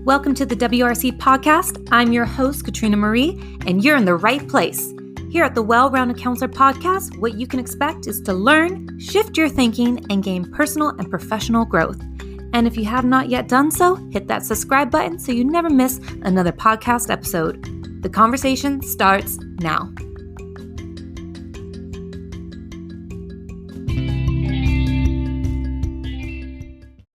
Welcome to the WRC podcast. I'm your host, Katrina Marie, and you're in the right place. Here at the Well-Rounded Counselor podcast, what you can expect is to learn, shift your thinking, and gain personal and professional growth. And if you have not yet done so, hit that subscribe button so you never miss another podcast episode. The conversation starts now.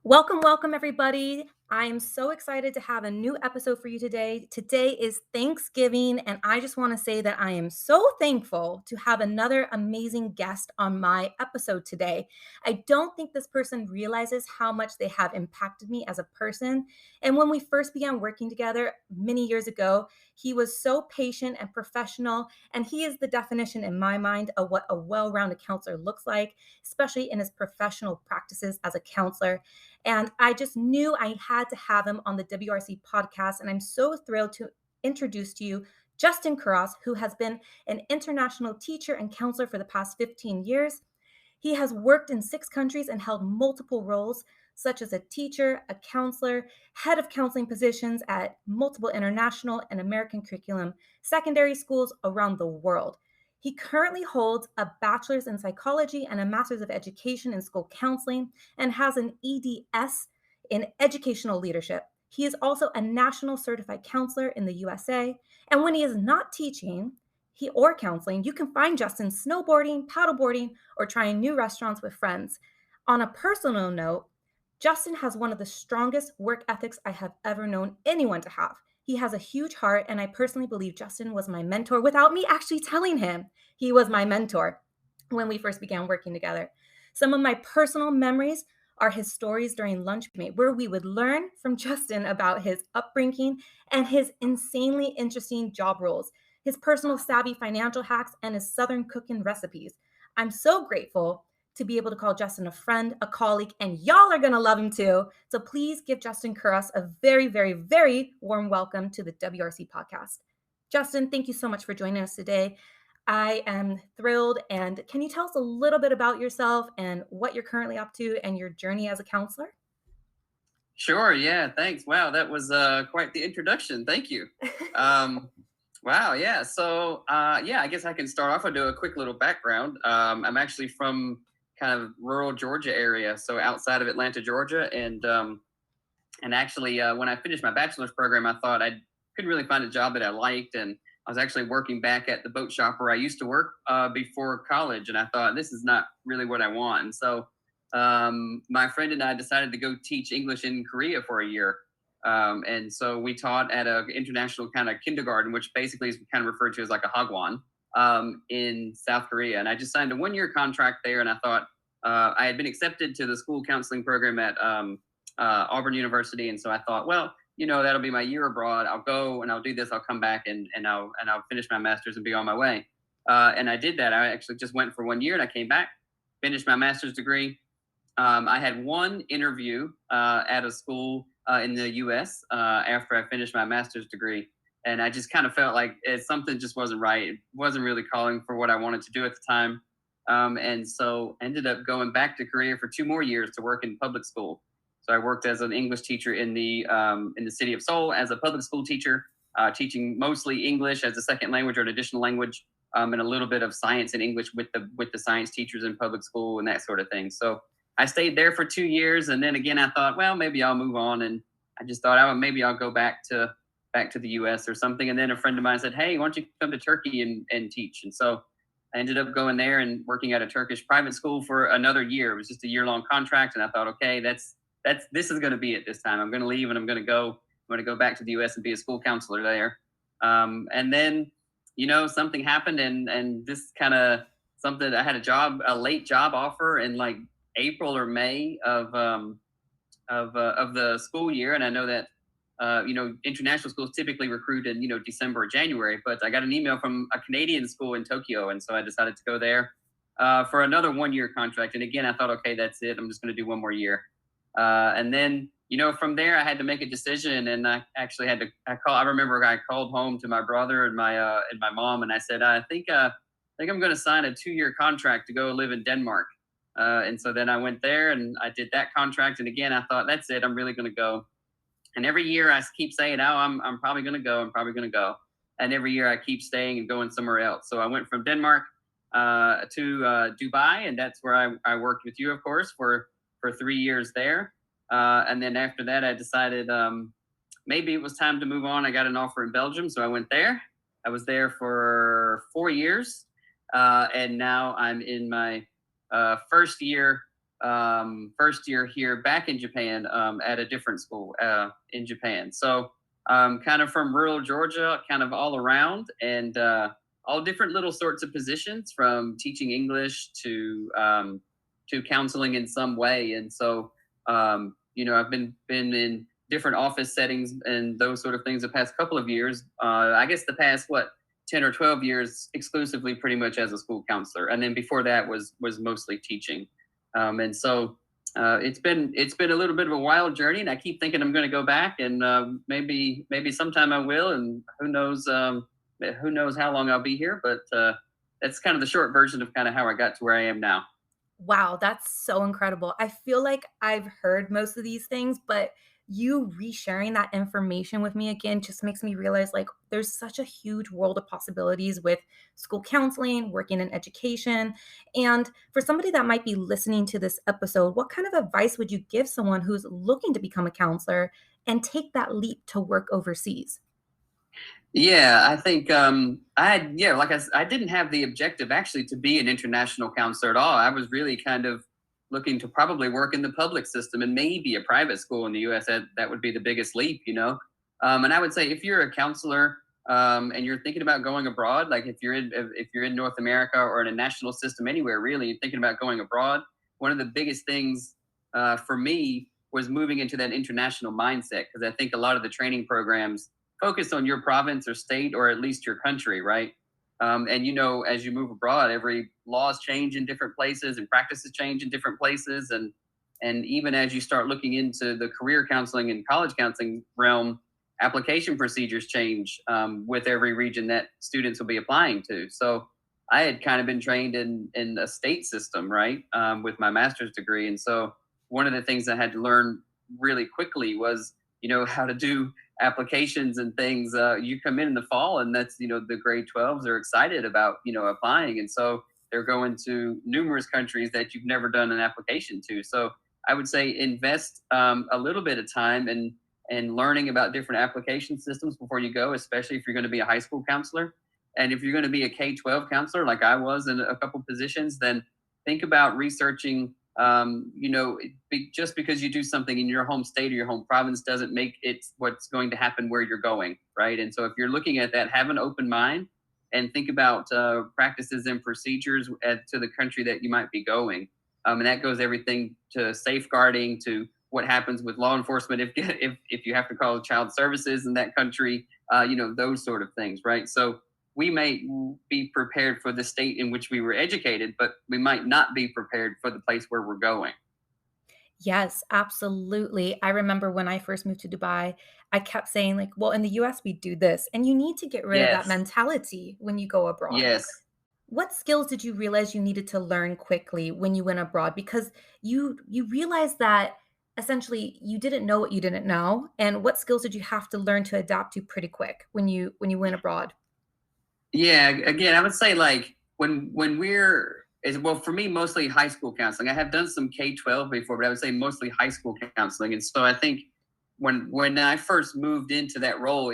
Welcome, everybody. I am so excited to have a new episode for you today. Today is Thanksgiving, and I just want to say that I am so thankful to have another amazing guest on my episode today. I don't think this person realizes how much they have impacted me as a person. And when we first began working together many years ago, he was so patient and professional, and he is the definition in my mind of what a well-rounded counselor looks like, especially in his professional practices as a counselor. And I just knew I had to have him on the WRC podcast. And I'm so thrilled to introduce to you Justin Kurass, who has been an international teacher and counselor for the past 15 years. He has worked in 6 countries and held multiple roles, such as a teacher, a counselor, head of counseling positions at multiple international and American curriculum secondary schools around the world. He currently holds a bachelor's in psychology and a master's of education in school counseling and has an EDS in educational leadership. He is also a national certified counselor in the USA. And when he is not teaching or counseling, you can find Justin snowboarding, paddleboarding, or trying new restaurants with friends. On a personal note, Justin has one of the strongest work ethics I have ever known anyone to have. He has a huge heart, and I personally believe Justin was my mentor without me actually telling him he was my mentor when we first began working together. Some of my personal memories are his stories during lunch mate, where we would learn from Justin about his upbringing and his insanely interesting job roles, his personal savvy financial hacks, and his Southern cooking recipes. I'm so grateful to be able to call Justin a friend, a colleague, and y'all are going to love him too. So please give Justin Kurass a very, very, very warm welcome to the WRC podcast. Justin, thank you so much for joining us today. I am thrilled. And can you tell us a little bit about yourself and what you're currently up to and your journey as a counselor? Sure. Yeah. Thanks. Wow. That was quite the introduction. Thank you. Wow. Yeah. So, I guess I can start off and do a quick little background. I'm actually from kind of rural Georgia area, so outside of Atlanta, Georgia. And actually, when I finished my bachelor's program, I thought I couldn't really find a job that I liked. And I was actually working back at the boat shop where I used to work before college. And I thought, this is not really what I want. And so my friend and I decided to go teach English in Korea for a year. And so we taught at an international kind of kindergarten, which basically is kind of referred to as like a hagwon in South Korea. And I just signed a 1-year contract there. And I thought I had been accepted to the school counseling program at Auburn University. And so I thought, well, that'll be my year abroad. I'll go and I'll do this. I'll come back and I'll finish my master's and be on my way. And I did that. I actually just went for 1 year and I came back, finished my master's degree. I had one interview at a school in the U.S. After I finished my master's degree. And I just kind of felt like something just wasn't right. It wasn't really calling for what I wanted to do at the time. And so I ended up going back to Korea for 2 more years to work in public school. So I worked as an English teacher in the city of Seoul as a public school teacher, teaching mostly English as a second language or an additional language, and a little bit of science and English with the science teachers in public school and that sort of thing. So I stayed there for 2 years, and then again I thought, well, maybe I'll move on, and I just thought, maybe I'll go back to the U.S. or something. And then a friend of mine said, hey, why don't you come to Turkey and teach? And so I ended up going there and working at a Turkish private school for another year. It was just a year-long contract, and I thought, okay, this is going to be it this time. I'm going to leave, and I'm going to go back to the U.S. and be a school counselor there. And then, something happened, and this kind of something. I had a late job offer in like April or May of the school year, and I know that international schools typically recruit in December or January, but I got an email from a Canadian school in Tokyo, and so I decided to go there for another 1-year contract. And again, I thought, okay, that's it. I'm just going to do 1 more year. And then, from there, I had to make a decision, and I actually had to. I remember I called home to my brother and my mom, and I said, I think I'm going to sign a 2-year contract to go live in Denmark. And so then I went there and I did that contract. And again, I thought, that's it. I'm really going to go. And every year I keep saying, "Oh, I'm probably going to go. I'm probably going to go." And every year I keep staying and going somewhere else. So I went from Denmark to Dubai, and that's where I worked with you, of course, for 3 years there. And then after that, I decided maybe it was time to move on. I got an offer in Belgium, so I went there. I was there for 4 years, and now I'm in my first year. First year here back in Japan at a different school in Japan. So kind of from rural Georgia, kind of all around, and all different little sorts of positions, from teaching English to counseling in some way. And so I've been in different office settings and those sort of things the past couple of years. I guess the past 10 or 12 years exclusively, pretty much as a school counselor, and then before that was mostly teaching. And so it's been a little bit of a wild journey, and I keep thinking I'm going to go back, and maybe sometime I will, and who knows how long I'll be here. But that's kind of the short version of kind of how I got to where I am now. Wow, that's so incredible. I feel like I've heard most of these things, but you resharing that information with me again just makes me realize like there's such a huge world of possibilities with school counseling, working in education. And for somebody that might be listening to this episode, what kind of advice would you give someone who's looking to become a counselor and take that leap to work overseas? Yeah, I think I didn't have the objective actually to be an international counselor at all. I was really kind of looking to probably work in the public system and maybe a private school in the U.S. That would be the biggest leap, you know. And I would say if you're a counselor and you're thinking about going abroad, like if you're in North America or in a national system anywhere, really, you're thinking about going abroad. One of the biggest things for me was moving into that international mindset, because I think a lot of the training programs focused on your province or state or at least your country, right? And as you move abroad, every laws change in different places and practices change in different places, and even as you start looking into the career counseling and college counseling realm, application procedures change with every region that students will be applying to. So I had kind of been trained in a state system, right, with my master's degree, and so one of the things I had to learn really quickly was how to do applications and things. You come in the fall, and that's the grade 12s are excited about applying, and so they're going to numerous countries that you've never done an application to. So I would say invest a little bit of time and learning about different application systems before you go, especially if you're going to be a high school counselor. And if you're going to be a K-12 counselor, like I was in a couple positions, then think about researching. Just because you do something in your home state or your home province doesn't make it what's going to happen where you're going, right? And so if you're looking at that, have an open mind and think about practices and procedures to the country that you might be going. And that goes everything to safeguarding, to what happens with law enforcement if you have to call child services in that country, those sort of things, right? So we may be prepared for the state in which we were educated, but we might not be prepared for the place where we're going. Yes, absolutely. I remember when I first moved to Dubai, I kept saying like, "Well, in the US we do this." And you need to get rid of that Yes, mentality when you go abroad. yes. What skills did you realize you needed to learn quickly when you went abroad? Because you realized that essentially you didn't know what you didn't know, and what skills did you have to learn to adapt to pretty quick when you went abroad? Yeah, again, I would say like when we're is well for me mostly high school counseling. I have done some K-12 before, but I would say mostly high school counseling. And so I think when I first moved into that role,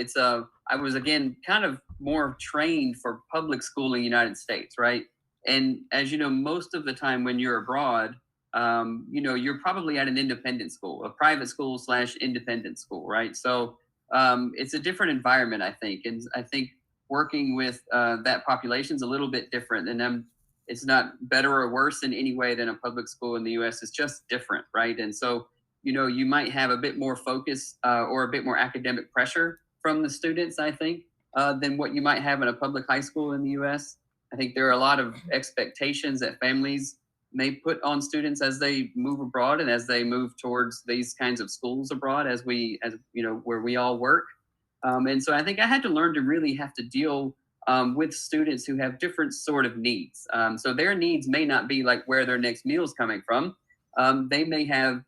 I was again kind of more trained for public school in the United States, right? And as you know, most of the time when you're abroad, you're probably at an independent school, a private school slash independent school, right? So it's a different environment, I think, and I think working with that population is a little bit different, and it's not better or worse in any way than a public school in the U.S. It's just different, right? And so you might have a bit more focus or a bit more academic pressure from the students, I think, than what you might have in a public high school in the U.S. I think there are a lot of expectations that families may put on students as they move abroad and as they move towards these kinds of schools abroad, where we all work. And so I think I had to learn to really have to deal with students who have different sort of needs. So their needs may not be like where their next meal is coming from. They may have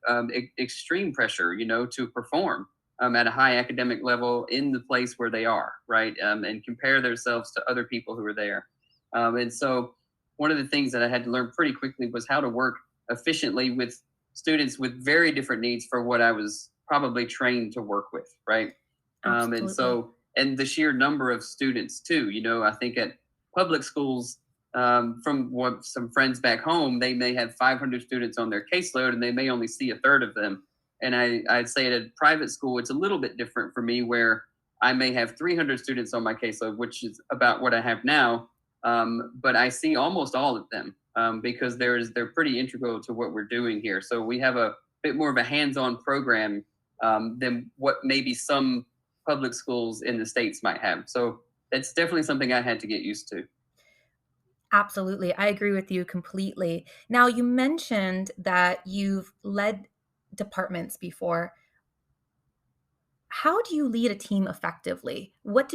extreme pressure, to perform. at a high academic level in the place where they are, right? And compare themselves to other people who are there. And so one of the things that I had to learn pretty quickly was how to work efficiently with students with very different needs for what I was probably trained to work with, right? And Absolutely. so, and the sheer number of students too, I think at public schools, from what some friends back home, they may have 500 students on their caseload and they may only see a third of them. And I'd say at a private school, it's a little bit different for me where I may have 300 students on my caseload, which is about what I have now. But I see almost all of them because they're pretty integral to what we're doing here. So we have a bit more of a hands-on program than what maybe some public schools in the States might have. So that's definitely something I had to get used to. Absolutely. I agree with you completely. Now, you mentioned that you've led departments before. How do you lead a team effectively? What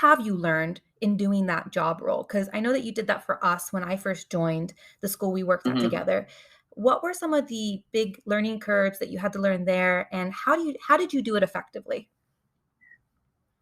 have you learned in doing that job role? Because I know that you did that for us when I first joined the school we worked at Mhm. together. What were some of the big learning curves that you had to learn there, and how did you do it effectively?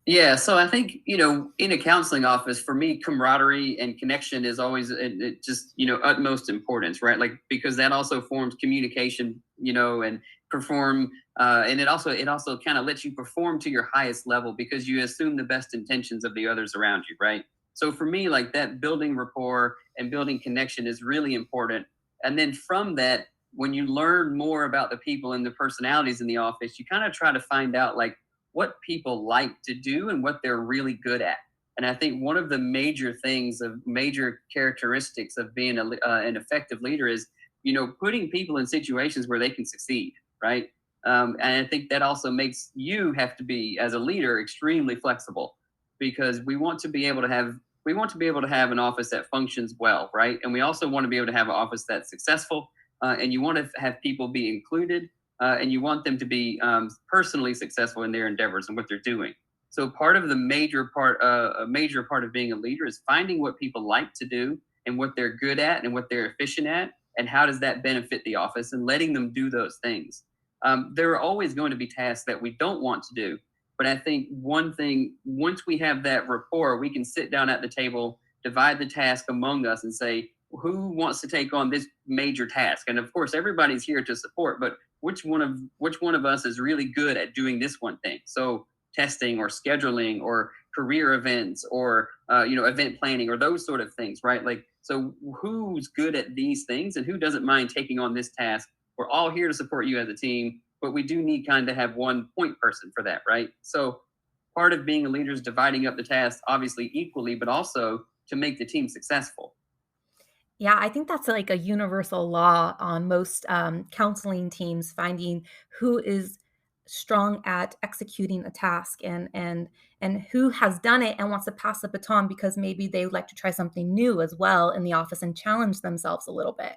Yeah, so I think, in a counseling office, for me, camaraderie and connection is always it just, utmost importance, right? Like because that also forms communication, and perform and it also kind of lets you perform to your highest level because you assume the best intentions of the others around you, right? So for me, like that building rapport and building connection is really important. And then from that, when you learn more about the people and the personalities in the office, you kind of try to find out like what people like to do and what they're really good at. And I think one of the major things of major characteristics of being an effective leader is, putting people in situations where they can succeed, right? And I think that also makes you have to be, as a leader, extremely flexible because we want to be able to have an office that functions well, right? And we also want to be able to have an office that's successful, and you want to have people be included and you want them to be personally successful in their endeavors and what they're doing. So part of a major part of being a leader is finding what people like to do and what they're good at and what they're efficient at, and how does that benefit the office, and letting them do those things. There are always going to be tasks that we don't want to do, but I think one thing, once we have that rapport, we can sit down at the table, divide the task among us, and say, who wants to take on this major task? And of course, everybody's here to support, but which one of us is really good at doing this one thing? So testing or scheduling or career events or event planning or those sort of things, right? Like, so who's good at these things and who doesn't mind taking on this task? We're all here to support you as a team, but we do need kind of have one point person for that, right? So part of being a leader is dividing up the tasks obviously equally, but also to make the team successful. Yeah, I think that's like a universal law on most counseling teams, finding who is strong at executing a task and who has done it and wants to pass the baton because maybe they would like to try something new as well in the office and challenge themselves a little bit.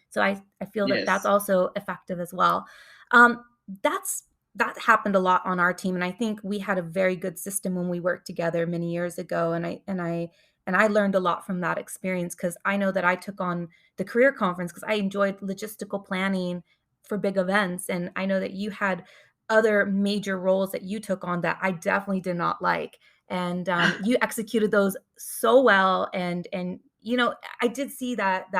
So I feel that that's Yes. also effective as well. Um, that's that happened a lot on our team, and I think we had a very good system when we worked together many years ago. And I learned a lot from that experience because I know that I took on the career conference because I enjoyed logistical planning for big events, and I know that you had other major roles that you took on that I definitely did not like. And you executed those so well, and I did see that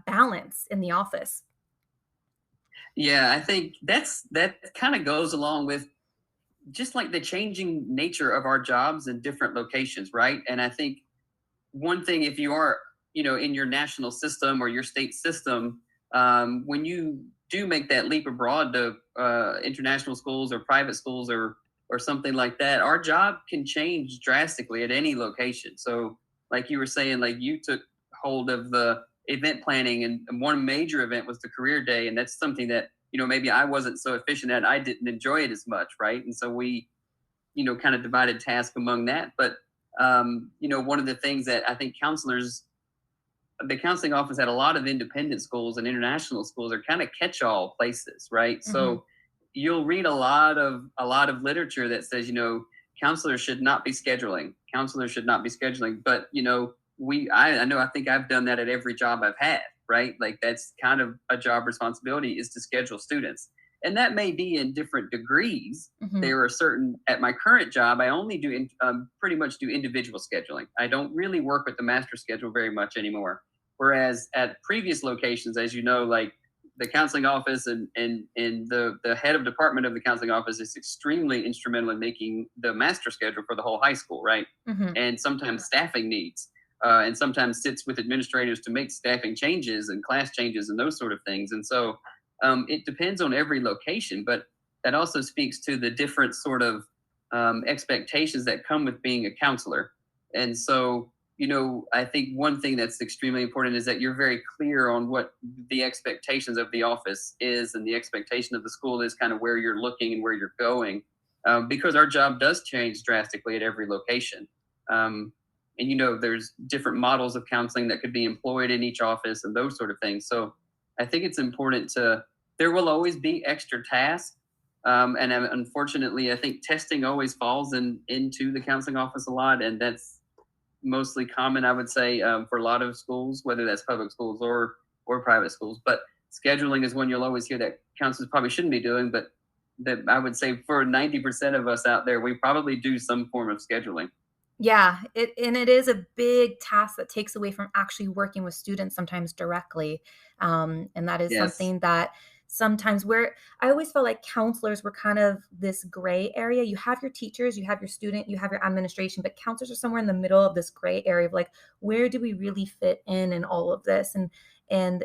balance in the office. Yeah, I think that kind of goes along with just like the changing nature of our jobs in different locations, right? And I think one thing, if you are, in your national system or your state system, when you do make that leap abroad to international schools or private schools or something like that, our job can change drastically at any location. So, like you were saying, like you took hold of the event planning, and one major event was the career day, and that's something that maybe I wasn't so efficient at. I didn't enjoy it as much, right? And so we kind of divided tasks among that. But one of the things that I think the counseling office at a lot of independent schools and international schools are kind of catch-all places, right? Mhm. So you'll read a lot of literature that says, counselors should not be scheduling. Counselors should not be scheduling. But I know, I think I've done that at every job I've had, right? Like that's kind of a job responsibility, is to schedule students. and that may be in different degrees. Mhm. There are certain, at my current job, I only do pretty much do individual scheduling. I don't really work with the master schedule very much anymore. Whereas at previous locations, as you know, like the counseling office and the head of department of the counseling office is extremely instrumental in making the master schedule for the whole high school, right? Mhm. And sometimes staffing needs, and sometimes sits with administrators to make staffing changes and class changes and those sort of things. And so it depends on every location, but that also speaks to the different sort of expectations that come with being a counselor. And so, I think one thing that's extremely important is that you're very clear on what the expectations of the office is and the expectation of the school is, kind of where you're looking and where you're going, because our job does change drastically at every location. And there's different models of counseling that could be employed in each office and those sort of things. So I think it's important to, there will always be extra tasks. And unfortunately, I think testing always falls into the counseling office a lot. And that's mostly common, I would say, for a lot of schools, whether that's public schools or private schools. But scheduling is one you'll always hear that counselors probably shouldn't be doing. But that I would say for 90% of us out there, we probably do some form of scheduling. Yeah, it is a big task that takes away from actually working with students sometimes directly, and that is Yes. something that sometimes where I always felt like counselors were kind of this gray area. You have your teachers, you have your student, you have your administration, but counselors are somewhere in the middle of this gray area of like, where do we really fit in all of this? And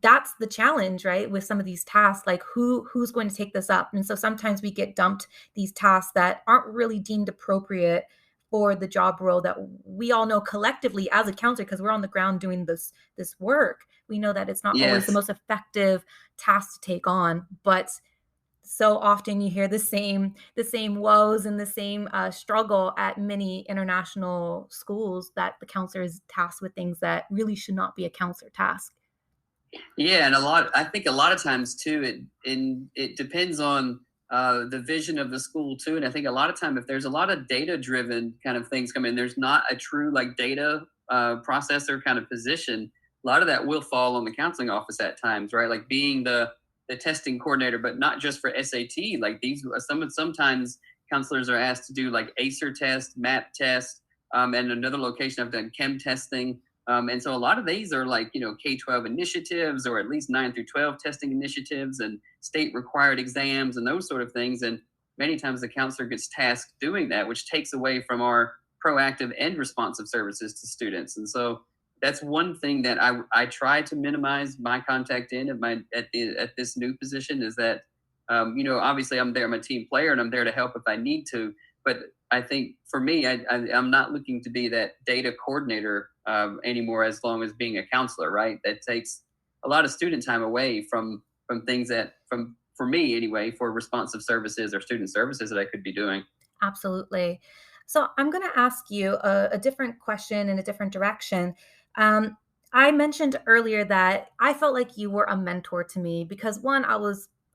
that's the challenge, right? With some of these tasks, like who's going to take this up? And so sometimes we get dumped these tasks that aren't really deemed appropriate for the job role that we all know collectively as a counselor, because we're on the ground doing this work. We know that it's not always the Yes. most effective task to take on, but so often you hear the same woes and the same struggle at many international schools that the counselor is tasked with things that really should not be a counselor task. Yeah, and I think a lot of times too, it depends on the vision of the school too. And I think a lot of time, if there's a lot of data driven kind of things come in, there's not a true like data processor kind of position. A lot of that will fall on the counseling office at times, right? Like being the testing coordinator, but not just for SAT. Like sometimes counselors are asked to do like ACER test, MAP test, and another location I've done chem testing. And so a lot of these are like, K-12 initiatives or at least 9 through 12 testing initiatives and state required exams and those sort of things. And many times the counselor gets tasked doing that, which takes away from our proactive and responsive services to students. And so that's one thing that I try to minimize my contact in at this new position is that, obviously I'm there, I'm a team player and I'm there to help if I need to. But I think for me, I'm not looking to be that data coordinator anymore. As long as being a counselor, right? That takes a lot of student time away from things that from for me anyway for responsive services or student services that I could be doing. Absolutely. So I'm going to ask you a different question in a different direction. Um, I mentioned earlier that I felt like you were a mentor to me because one,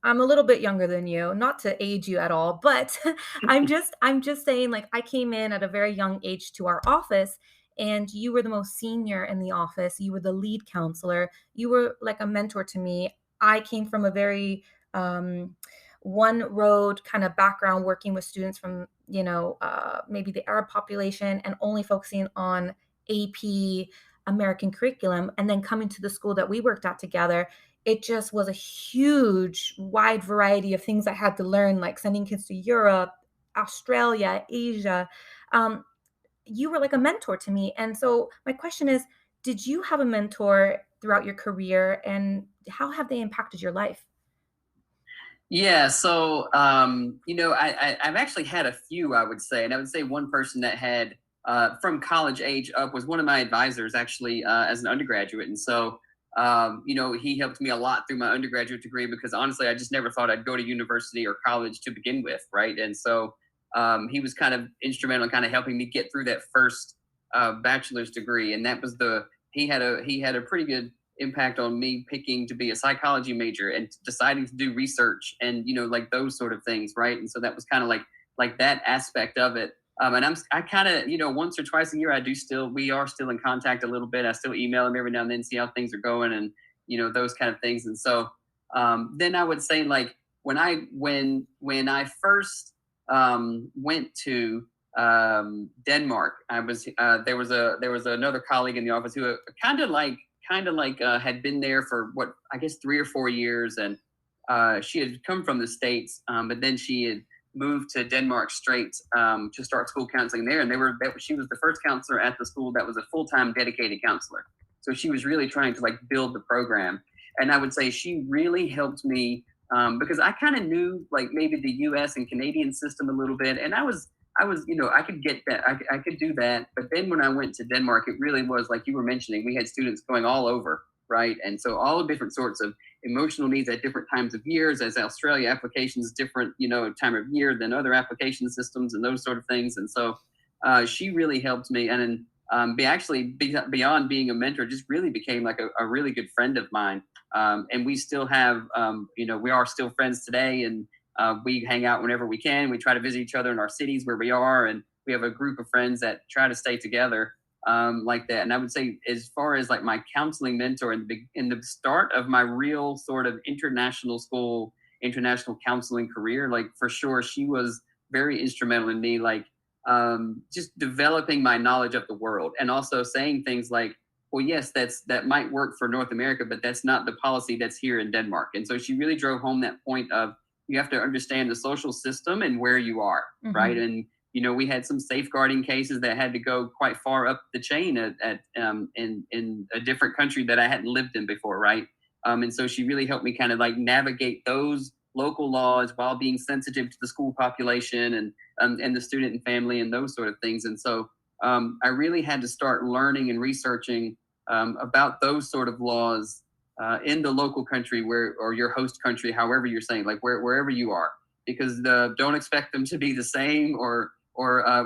I'm a little bit younger than you, not to age you at all, but I'm just saying like I came in at a very young age to our office and you were the most senior in the office. You were the lead counselor. You were like a mentor to me. I came from a very one road kind of background working with students from maybe the Arab population and only focusing on AP American curriculum, and then coming to the school that we worked at together, it just was a huge wide variety of things I had to learn, like sending kids to Europe, Australia, Asia. um, you were like a mentor to me, and so my question is, did you have a mentor throughout your career, and how have they impacted your life? Yeah, so I've actually had a few, I would say, and I would say one person that had from college age up was one of my advisors actually as an undergraduate, and so he helped me a lot through my undergraduate degree because honestly, I just never thought I'd go to university or college to begin with, right? And so he was kind of instrumental in kind of helping me get through that first bachelor's degree, and that was the he had a pretty good impact on me picking to be a psychology major and deciding to do research and like those sort of things, right? And so that was kind of like that aspect of it. And I kind of once or twice a year we are still in contact a little bit. I still email him every now and then, see how things are going, and those kind of things. And so then I would say like when I first went to Denmark, I was there was another colleague in the office who kind of like had been there for what I guess 3 or 4 years, and she had come from the States, but then she had moved to Denmark straight to start school counseling there, and she was the first counselor at the school that was a full time dedicated counselor. So she was really trying to like build the program, and I would say she really helped me because I kind of knew like maybe the U.S. and Canadian system a little bit, and I was, I could get that, I could do that. But then when I went to Denmark, it really was like you were mentioning, we had students going all over, right? And so all different sorts of emotional needs at different times of years. As Australia applications different, time of year than other application systems and those sort of things. And so she really helped me, and then beyond being a mentor, just really became like a really good friend of mine. And we still have, we are still friends today, and we hang out whenever we can. We try to visit each other in our cities where we are, and we have a group of friends that try to stay together like that. And I would say, as far as like my counseling mentor in the start of my real sort of international counseling career, like for sure, she was very instrumental in me, like just developing my knowledge of the world, and also saying things like, well, yes, that might work for North America, but that's not the policy that's here in Denmark. And so she really drove home that point of you have to understand the social system and where you are, right? Mhm. And we had some safeguarding cases that had to go quite far up the chain in a different country that I hadn't lived in before, right? And so she really helped me kind of like navigate those local laws while being sensitive to the school population and the student and family and those sort of things. And so I really had to start learning and researching about those sort of laws in the local country or your host country, however you're saying, like wherever you are, because don't expect them to be the same or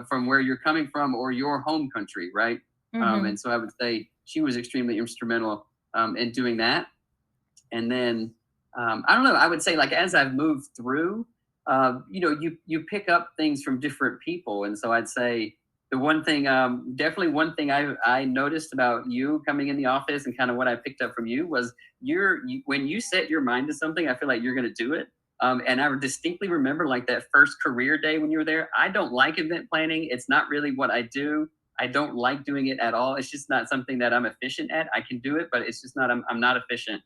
from where you're coming from or your home country, right? And Mhm. so I would say she was extremely instrumental in doing that. And then I don't know, I would say like as I've moved through, you pick up things from different people. And so I'd say the one thing, definitely one thing I noticed about you coming in the office and kind of what I picked up from you was when you set your mind to something, I feel like you're going to do it. And I distinctly remember like that first career day when you were there. I don't like event planning. It's not really what I do. I don't like doing it at all. It's just not something that I'm efficient at. I can do it, but it's just not, I'm not efficient.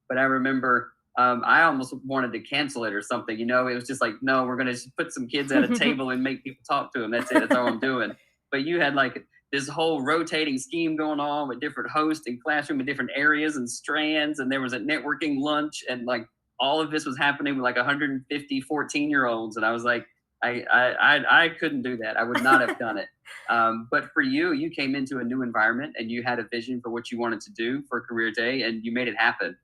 But I remember I almost wanted to cancel it or something. It was just like, no, we're going to put some kids at a table and make people talk to them. That's it. That's all I'm doing. But you had like this whole rotating scheme going on with different hosts and classroom in different areas and strands. And there was a networking lunch, and like all of this was happening with like 150 14-year-olds. And I was like, I couldn't do that. I would not have done it. But for you, you came into a new environment and you had a vision for what you wanted to do for career day, and you made it happen.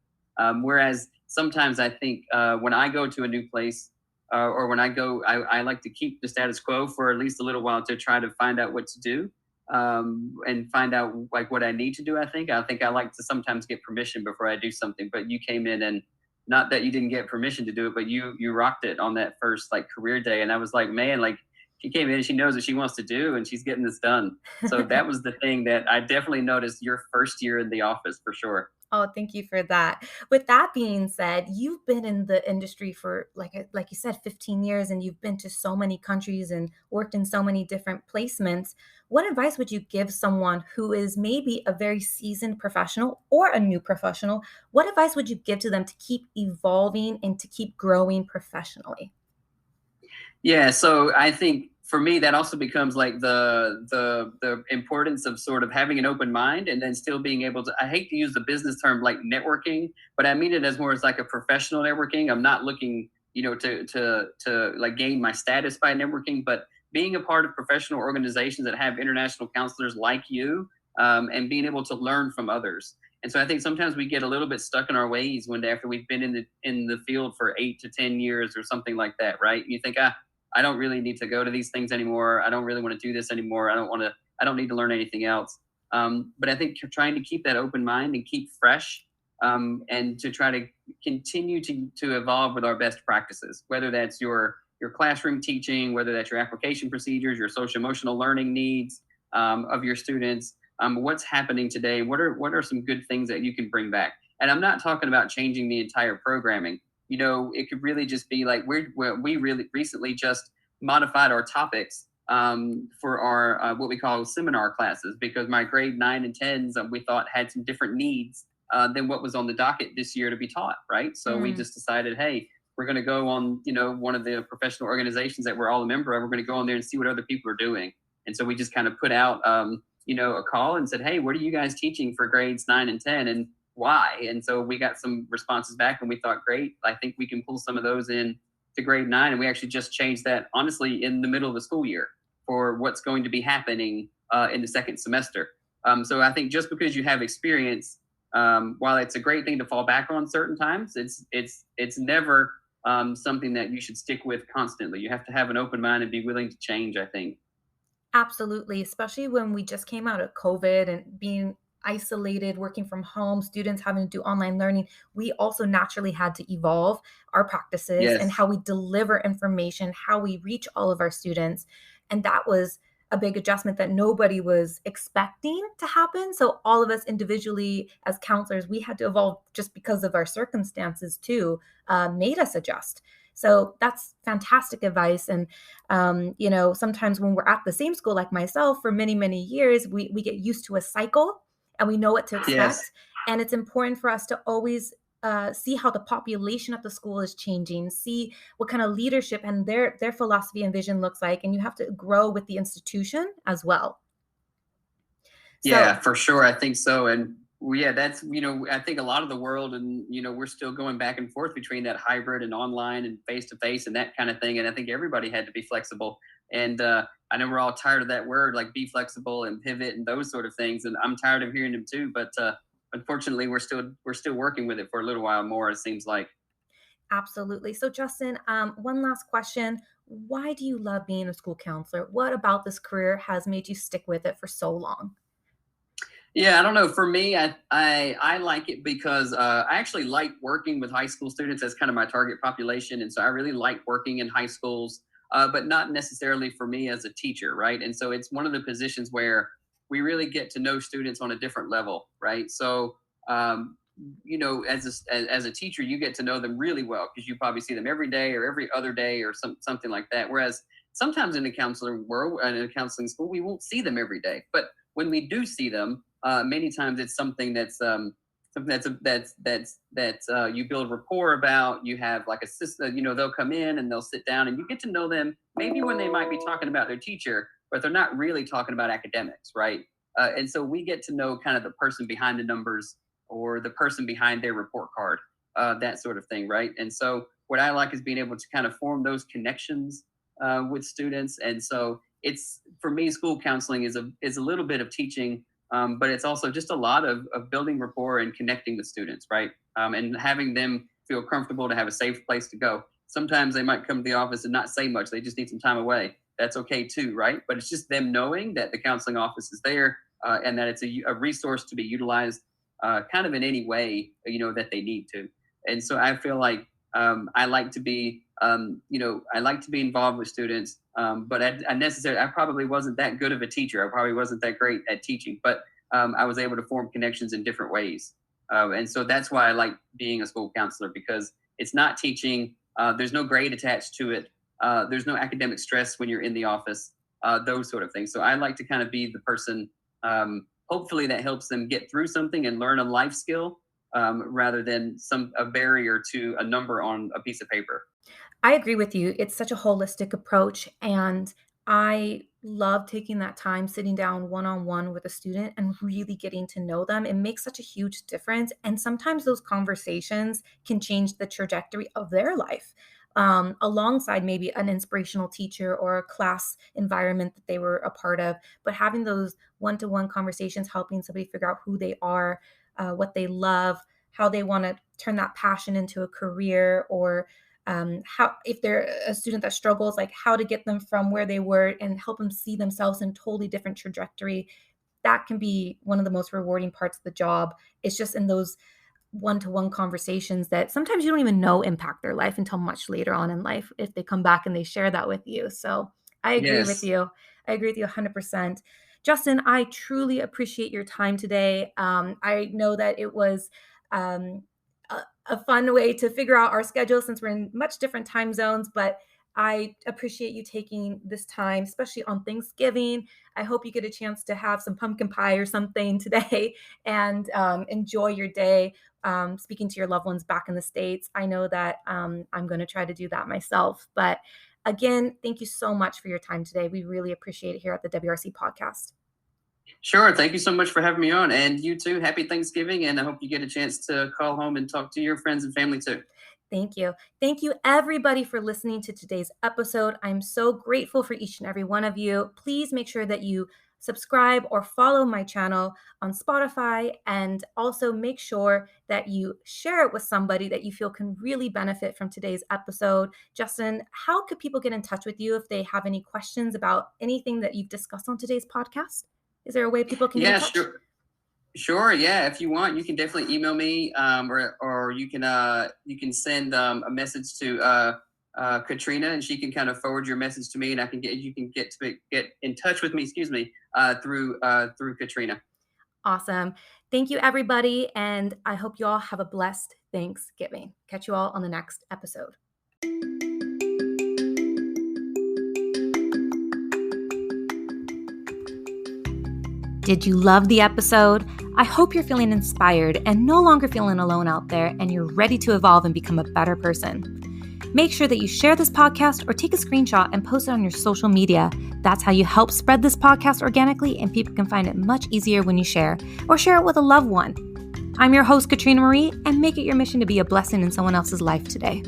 Whereas sometimes I think when I go to a new place or when I go, I like to keep the status quo for at least a little while to try to find out what to do and find out like what I need to do. I think I like to sometimes get permission before I do something. But you came in, and not that you didn't get permission to do it, but you rocked it on that first like career day. And I was like, man, like she came in, she knows what she wants to do, and she's getting this done. So that was the thing that I definitely noticed your first year in the office for sure. Oh, thank you for that. With that being said, you've been in the industry for like you said 15 years, and you've been to so many countries and worked in so many different placements. What advice would you give someone who is maybe a very seasoned professional or a new professional? What advice would you give to them to keep evolving and to keep growing professionally? Yeah, so I think for me that also becomes like the importance of sort of having an open mind and then still being able to. I hate to use the business term like networking, but I mean it as more as like a professional networking. I'm not looking, to like gain my status by networking, but being a part of professional organizations that have international counselors like you, and being able to learn from others. And so I think sometimes we get a little bit stuck in our ways when after we've been in the field for 8 to 10 years or something like that, right? You think, I don't really need to go to these things anymore. I don't really want to do this anymore. I don't need to learn anything else. But I think you're trying to keep that open mind and keep fresh, and to try to continue to evolve with our best practices, whether that's your classroom teaching, whether that's your application procedures, your social emotional learning needs of your students. What's happening today? What are some good things that you can bring back? And I'm not talking about changing the entire programming, it could really just be like we really recently just modified our topics for our what we call seminar classes, because my grade 9 and 10s we thought had some different needs than what was on the docket this year to be taught, right? So we Mm, just decided, hey, we're going to go on, one of the professional organizations that we're all a member of. We're going to go on there and see what other people are doing. And so we just kind of put out, a call and said, hey, what are you guys teaching for grades 9 and 10, and why? And so we got some responses back, and we thought, great, I think we can pull some of those in to grade 9. And we actually just changed that, honestly, in the middle of the school year for what's going to be happening in the second semester. So I think just because you have experience, while it's a great thing to fall back on certain times, it's never something that you should stick with constantly. You have to have an open mind and be willing to change, I think. absolutely, especially when we just came out of COVID and being isolated, working from home, students having to do online learning, we also naturally had to evolve our practices and Yes. how we deliver information, how we reach all of our students. And that was a big adjustment that nobody was expecting to happen. So, all of us individually as counselors, we had to evolve just because of our circumstances too, made us adjust. So, that's fantastic advice. And sometimes when we're at the same school like myself for many, many years, we get used to a cycle and we know what to Yes. expect. And it's important for us to always see how the population of the school is changing, see what kind of leadership and their philosophy and vision looks like, and you have to grow with the institution as well. So Yeah, for sure. I think so. And yeah, that's, I think a lot of the world, and, we're still going back and forth between that hybrid and online and face to face and that kind of thing. And I think everybody had to be flexible. And I know we're all tired of that word, like be flexible and pivot and those sort of things. And I'm tired of hearing them too. But unfortunately, we're still working with it for a little while more, it seems like. absolutely. So Justin, one last question. Why do you love being a school counselor? What about this career has made you stick with it for so long? Yeah, I don't know. For me, I like it because I actually like working with high school students as kind of my target population, and so I really like working in high schools, but not necessarily for me as a teacher, right? And so it's one of the positions where we really get to know students on a different level, right? So, as a teacher, you get to know them really well because you probably see them every day or every other day or something like that. Whereas sometimes in the counselor world, in a counseling school, we won't see them every day, but when we do see them, many times it's something that's you build rapport about. You have like a system, they'll come in and they'll sit down and you get to know them. Maybe when they might be talking about their teacher, but they're not really talking about academics, right? And so we get to know kind of the person behind the numbers or the person behind their report card, that sort of thing, right? And so what I like is being able to kind of form those connections with students. And so it's for me, school counseling is a little bit of teaching, but it's also just a lot of building rapport and connecting with students, right? And having them feel comfortable to have a safe place to go. Sometimes they might come to the office and not say much. They just need some time away. That's okay too, right? But it's just them knowing that the counseling office is there, and that it's a resource to be utilized kind of in any way, that they need to. And so I feel like I like to be involved with students, but I probably wasn't that good of a teacher. I probably wasn't that great at teaching, but I was able to form connections in different ways. And so that's why I like being a school counselor, because it's not teaching. There's no grade attached to it. There's no academic stress when you're in the office, those sort of things. So I like to kind of be the person, hopefully, that helps them get through something and learn a life skill, rather than a barrier to a number on a piece of paper. I agree with you. It's such a holistic approach. And I love taking that time sitting down one on one with a student and really getting to know them. It makes such a huge difference. And sometimes those conversations can change the trajectory of their life, alongside maybe an inspirational teacher or a class environment that they were a part of. But having those one to one conversations, helping somebody figure out who they are, what they love, how they want to turn that passion into a career, or how if they're a student that struggles, like how to get them from where they were and help them see themselves in totally different trajectory. That can be one of the most rewarding parts of the job. It's just in those one-to-one conversations that sometimes you don't even know impact their life until much later on in life if they come back and they share that with you. So I agree with Yes. you. I agree with you 100%. Justin, I truly appreciate your time today. I know that it was um, a fun way to figure out our schedule since we're in much different time zones. But I appreciate you taking this time, especially on Thanksgiving. I hope you get a chance to have some pumpkin pie or something today and enjoy your day. Speaking to your loved ones back in the States. I know that I'm going to try to do that myself. But again, thank you so much for your time today. We really appreciate it here at the WRC podcast. Sure. Thank you so much for having me on. And you too. Happy Thanksgiving. And I hope you get a chance to call home and talk to your friends and family too. Thank you. Thank you, everybody, for listening to today's episode. I'm so grateful for each and every one of you. Please make sure that you subscribe or follow my channel on Spotify, and also make sure that you share it with somebody that you feel can really benefit from today's episode. Justin, how could people get in touch with you if they have any questions about anything that you've discussed on today's podcast? Is there a way people can get in touch? Sure. Sure. Yeah. If you want, you can definitely email me, or you can send a message to Katrina, and she can kind of forward your message to me, and you can get in touch with me. Excuse me, through Katrina. Awesome. Thank you, everybody, and I hope you all have a blessed Thanksgiving. Catch you all on the next episode. Did you love the episode? I hope you're feeling inspired and no longer feeling alone out there, and you're ready to evolve and become a better person. Make sure that you share this podcast or take a screenshot and post it on your social media. That's how you help spread this podcast organically, and people can find it much easier when you share, or share it with a loved one. I'm your host, Katrina Marie, and make it your mission to be a blessing in someone else's life today.